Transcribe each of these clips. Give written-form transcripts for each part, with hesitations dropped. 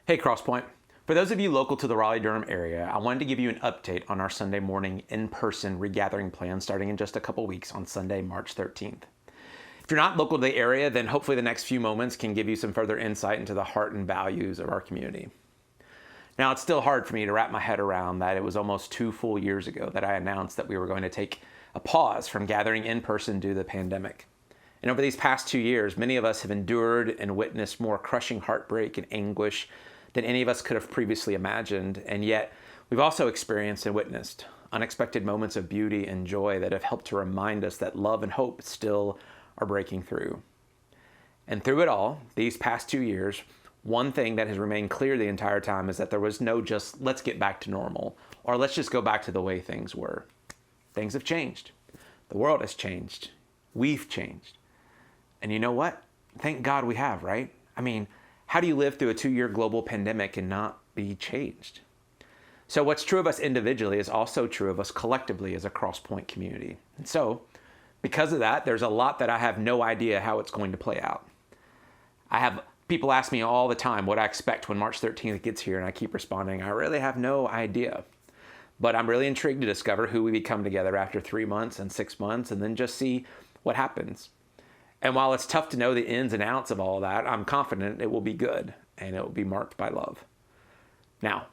Hey, Crosspointe. For those of you local to the Raleigh-Durham area, I wanted to give you an update on our Sunday morning in-person regathering plan starting in just a couple weeks on Sunday, March 13th. If you're not local to the area, then hopefully the next few moments can give you some further insight into the heart and values of our community. Now, it's still hard for me to wrap my head around that it was almost 2 full years ago that I announced that we were going to take a pause from gathering in person due to the pandemic. And over these past 2 years, many of us have endured and witnessed more crushing heartbreak and anguish than any of us could have previously imagined. And yet, we've also experienced and witnessed unexpected moments of beauty and joy that have helped to remind us that love and hope still are breaking through. And through it all, these past 2 years, one thing that has remained clear the entire time is that there was no just, let's get back to normal, or let's just go back to the way things were. Things have changed. The world has changed. We've changed. And you know what? Thank God we have, right? I mean, how do you live through a 2-year global pandemic and not be changed? So what's true of us individually is also true of us collectively as a Crosspointe community. And so, because of that, there's a lot that I have no idea how it's going to play out. I have people ask me all the time what I expect when March 13th gets here, and I keep responding, I really have no idea. But I'm really intrigued to discover who we become together after 3 months and 6 months, and then just see what happens. And while it's tough to know the ins and outs of all that, I'm confident it will be good, and it will be marked by love. Now,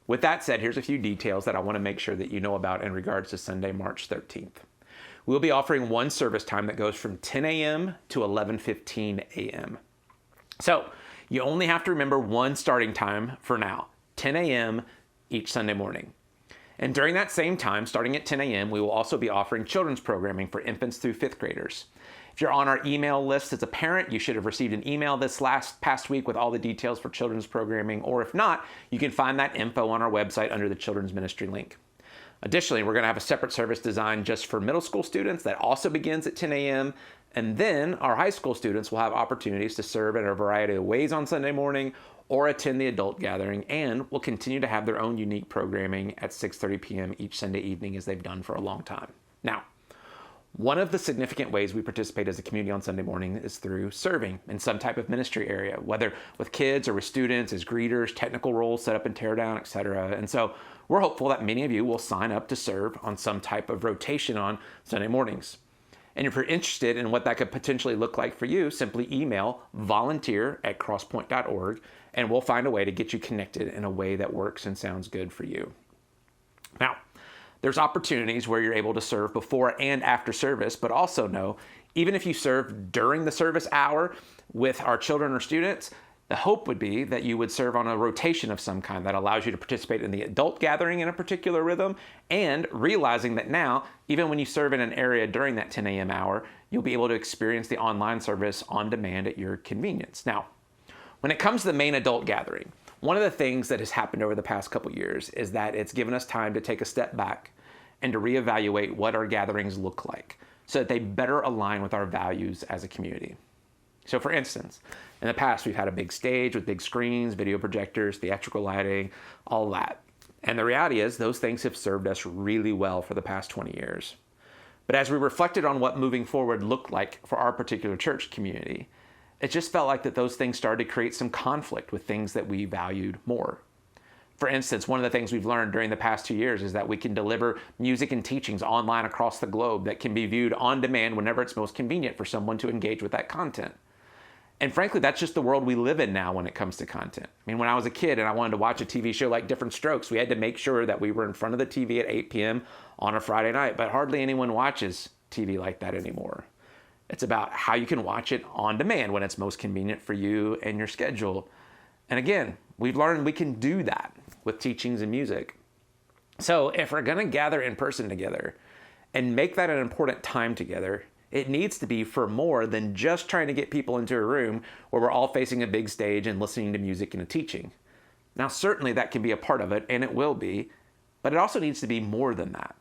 with that said, here's a few details that I want to make sure that you know about in regards to Sunday, March 13th. We'll be offering one service time that goes from 10 a.m. to 11:15 a.m. So you only have to remember one starting time for now, 10 a.m. each Sunday morning. And during that same time, starting at 10 a.m., we will also be offering children's programming for infants through 5th graders. If you're on our email list as a parent, you should have received an email this past week with all the details for children's programming, or if not, you can find that info on our website under the children's ministry link. Additionally, we're going to have a separate service designed just for middle school students that also begins at 10 a.m. And then our high school students will have opportunities to serve in a variety of ways on Sunday morning or attend the adult gathering, and will continue to have their own unique programming at 6:30 p.m. each Sunday evening as they've done for a long time. Now, one of the significant ways we participate as a community on Sunday morning is through serving in some type of ministry area, whether with kids or with students, as greeters, technical roles, set up and tear down, etc. And so we're hopeful that many of you will sign up to serve on some type of rotation on Sunday mornings. And if you're interested in what that could potentially look like for you, simply email volunteer@crosspointe.org, and we'll find a way to get you connected in a way that works and sounds good for you. Now, there's opportunities where you're able to serve before and after service, but also know, even if you serve during the service hour with our children or students, the hope would be that you would serve on a rotation of some kind that allows you to participate in the adult gathering in a particular rhythm, and realizing that now, even when you serve in an area during that 10 a.m. hour, you'll be able to experience the online service on demand at your convenience. Now, when it comes to the main adult gathering, one of the things that has happened over the past couple years is that it's given us time to take a step back and to reevaluate what our gatherings look like so that they better align with our values as a community. So for instance, in the past, we've had a big stage with big screens, video projectors, theatrical lighting, all that. And the reality is those things have served us really well for the past 20 years. But as we reflected on what moving forward looked like for our particular church community, it just felt like that those things started to create some conflict with things that we valued more. For instance, one of the things we've learned during the past 2 years is that we can deliver music and teachings online across the globe that can be viewed on demand whenever it's most convenient for someone to engage with that content. And frankly, that's just the world we live in now when it comes to content. I mean, when I was a kid and I wanted to watch a TV show like Different Strokes, we had to make sure that we were in front of the TV at 8 p.m. on a Friday night, but hardly anyone watches TV like that anymore. It's about how you can watch it on demand when it's most convenient for you and your schedule. And again, we've learned we can do that with teachings and music. So if we're gonna gather in person together and make that an important time together, it needs to be for more than just trying to get people into a room where we're all facing a big stage and listening to music and a teaching. Now, certainly that can be a part of it, and it will be, but it also needs to be more than that.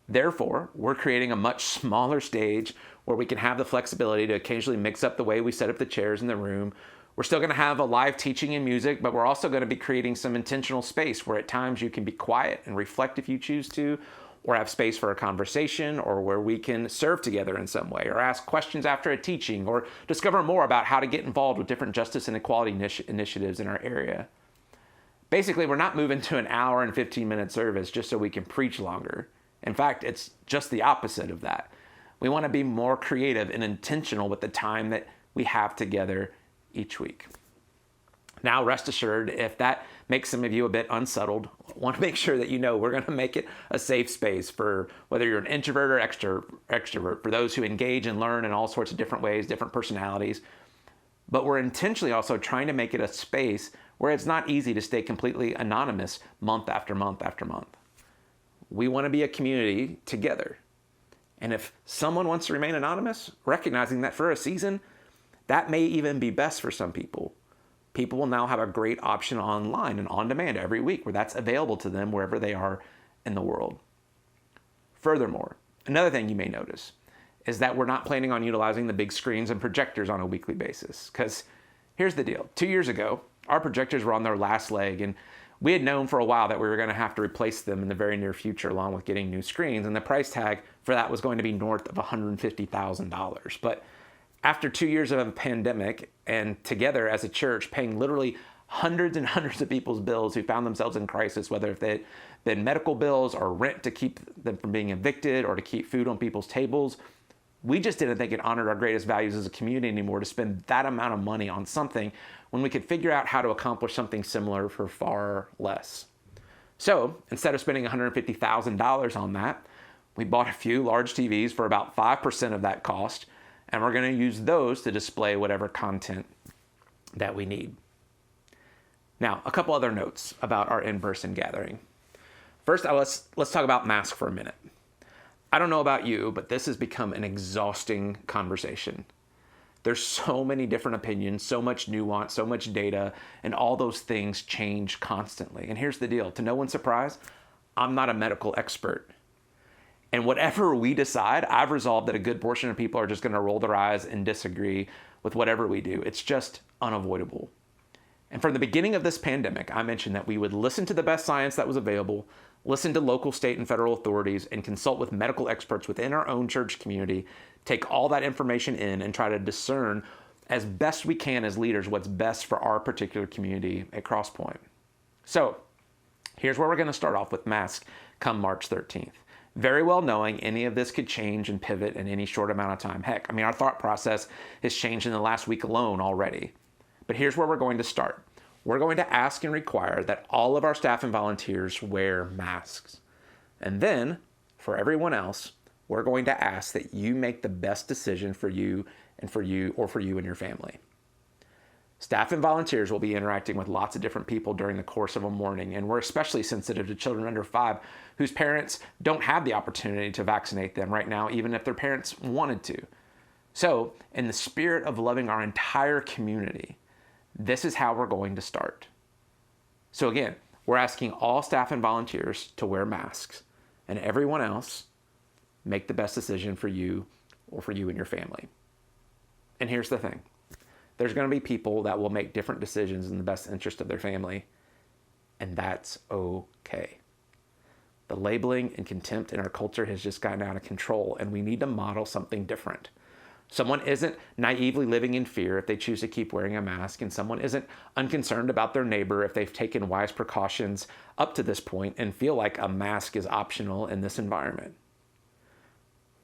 Therefore, we're creating a much smaller stage where we can have the flexibility to occasionally mix up the way we set up the chairs in the room. We're still going to have a live teaching and music, but we're also going to be creating some intentional space where at times you can be quiet and reflect if you choose to, or have space for a conversation, or where we can serve together in some way, or ask questions after a teaching, or discover more about how to get involved with different justice and equality initiatives in our area. Basically, we're not moving to an hour and 15-minute service just so we can preach longer. In fact, it's just the opposite of that. We want to be more creative and intentional with the time that we have together each week. Now, rest assured, if that makes some of you a bit unsettled, I want to make sure that you know we're going to make it a safe space for whether you're an introvert or extrovert, for those who engage and learn in all sorts of different ways, different personalities. But we're intentionally also trying to make it a space where it's not easy to stay completely anonymous month after month after month. We want to be a community together. And if someone wants to remain anonymous, recognizing that for a season, that may even be best for some people. People will now have a great option online and on demand every week where that's available to them wherever they are in the world. Furthermore, another thing you may notice is that we're not planning on utilizing the big screens and projectors on a weekly basis. Because here's the deal. 2 years ago, our projectors were on their last leg, and we had known for a while that we were going to have to replace them in the very near future along with getting new screens, and the price tag for that was going to be north of $150,000. But after 2 years of a pandemic and together as a church paying literally hundreds and hundreds of people's bills who found themselves in crisis, whether if they'd been medical bills or rent to keep them from being evicted or to keep food on people's tables, we just didn't think it honored our greatest values as a community anymore to spend that amount of money on something when we could figure out how to accomplish something similar for far less. So instead of spending $150,000 on that, we bought a few large TVs for about 5% of that cost, and we're going to use those to display whatever content that we need. Now, a couple other notes about our in-person gathering. First, let's talk about masks for a minute. I don't know about you, but this has become an exhausting conversation. There's so many different opinions, so much nuance, so much data, and all those things change constantly. And here's the deal. To no one's surprise, I'm not a medical expert. And whatever we decide, I've resolved that a good portion of people are just going to roll their eyes and disagree with whatever we do. It's just unavoidable. And from the beginning of this pandemic, I mentioned that we would listen to the best science that was available, listen to local, state, and federal authorities, and consult with medical experts within our own church community, take all that information in, and try to discern as best we can as leaders what's best for our particular community at Crosspointe. So here's where we're going to start off with masks come March 13th. Very well knowing any of this could change and pivot in any short amount of time. Heck, I mean, our thought process has changed in the last week alone already. But here's where we're going to start. We're going to ask and require that all of our staff and volunteers wear masks. And then, for everyone else, we're going to ask that you make the best decision for you and your family. Staff and volunteers will be interacting with lots of different people during the course of a morning, and we're especially sensitive to children under 5 whose parents don't have the opportunity to vaccinate them right now, even if their parents wanted to. So, in the spirit of loving our entire community, this is how we're going to start. So again, we're asking all staff and volunteers to wear masks, and everyone else, make the best decision for you and your family. And here's the thing. There's going to be people that will make different decisions in the best interest of their family, and that's okay. The labeling and contempt in our culture has just gotten out of control, and we need to model something different. Someone isn't naively living in fear if they choose to keep wearing a mask, and someone isn't unconcerned about their neighbor if they've taken wise precautions up to this point and feel like a mask is optional in this environment.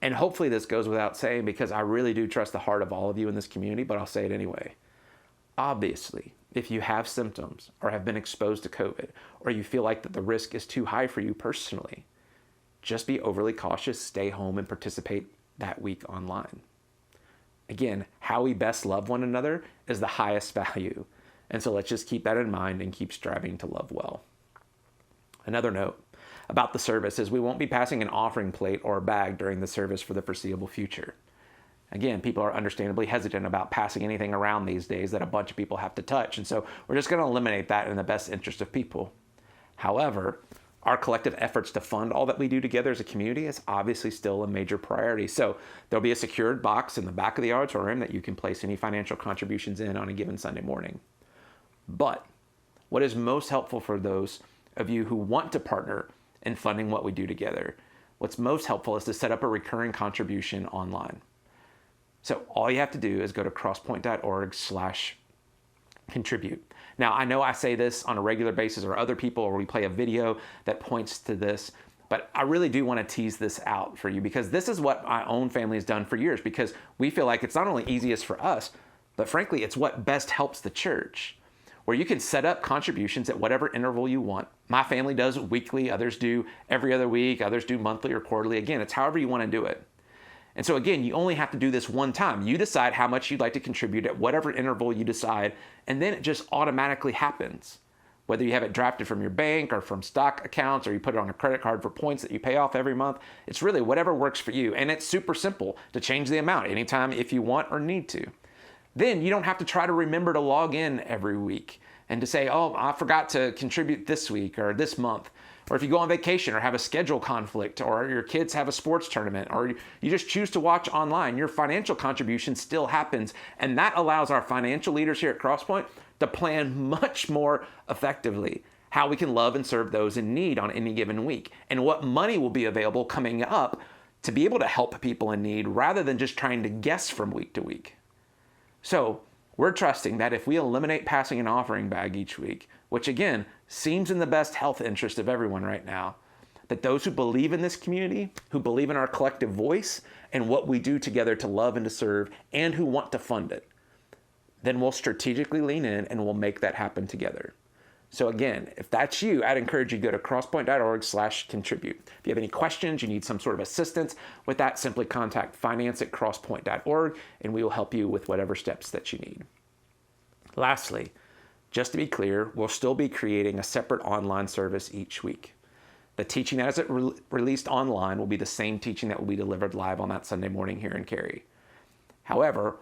And hopefully this goes without saying, because I really do trust the heart of all of you in this community, but I'll say it anyway. Obviously, if you have symptoms or have been exposed to COVID, or you feel like that the risk is too high for you personally, just be overly cautious, stay home, and participate that week online. Again, how we best love one another is the highest value. And so let's just keep that in mind and keep striving to love well. Another note about the service is we won't be passing an offering plate or a bag during the service for the foreseeable future. Again, people are understandably hesitant about passing anything around these days that a bunch of people have to touch. And so we're just going to eliminate that in the best interest of people. However, our collective efforts to fund all that we do together as a community is obviously still a major priority. So there'll be a secured box in the back of the auditorium that you can place any financial contributions in on a given Sunday morning. But what is most helpful for those of you who want to partner in funding what we do together, what's most helpful is to set up a recurring contribution online. So all you have to do is go to crosspoint.org/give contribute. Now, I know I say this on a regular basis, or other people, or we play a video that points to this, but I really do want to tease this out for you, because this is what my own family has done for years, because we feel like it's not only easiest for us, but frankly, it's what best helps the church, where you can set up contributions at whatever interval you want. My family does weekly, others do every other week, others do monthly or quarterly. Again, it's however you want to do it. And so again, you only have to do this one time. You decide how much you'd like to contribute at whatever interval you decide, and then it just automatically happens. Whether you have it drafted from your bank or from stock accounts, or you put it on a credit card for points that you pay off every month, it's really whatever works for you. And it's super simple to change the amount anytime if you want or need to. Then you don't have to try to remember to log in every week and to say, oh, I forgot to contribute this week or this month. Or if you go on vacation or have a schedule conflict, or your kids have a sports tournament, or you just choose to watch online, your financial contribution still happens. And that allows our financial leaders here at Crosspointe to plan much more effectively how we can love and serve those in need on any given week, and what money will be available coming up to be able to help people in need, rather than just trying to guess from week to week. So we're trusting that if we eliminate passing an offering bag each week, which again seems in the best health interest of everyone right now, that those who believe in this community, who believe in our collective voice and what we do together to love and to serve, and who want to fund it, then we'll strategically lean in and we'll make that happen together. So again, if that's you, I'd encourage you to go to crosspointe.org/contribute. If you have any questions, you need some sort of assistance with that, simply contact finance@crosspointe.org, and we will help you with whatever steps that you need. Lastly, just to be clear, we'll still be creating a separate online service each week. The teaching that is released online will be the same teaching that will be delivered live on that Sunday morning here in Cary. However,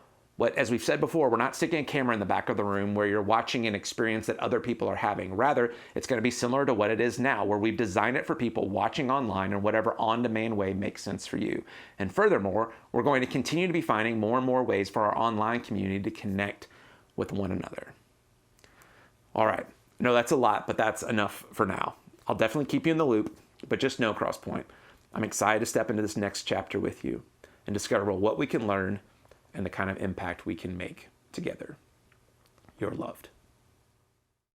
as we've said before, we're not sticking a camera in the back of the room where you're watching an experience that other people are having. Rather, it's going to be similar to what it is now, where we've designed it for people watching online in whatever on-demand way makes sense for you. And furthermore, we're going to continue to be finding more and more ways for our online community to connect with one another. All right. No, that's a lot, but that's enough for now. I'll definitely keep you in the loop, but just know, Crosspointe, I'm excited to step into this next chapter with you and discover what we can learn and the kind of impact we can make together. You're loved.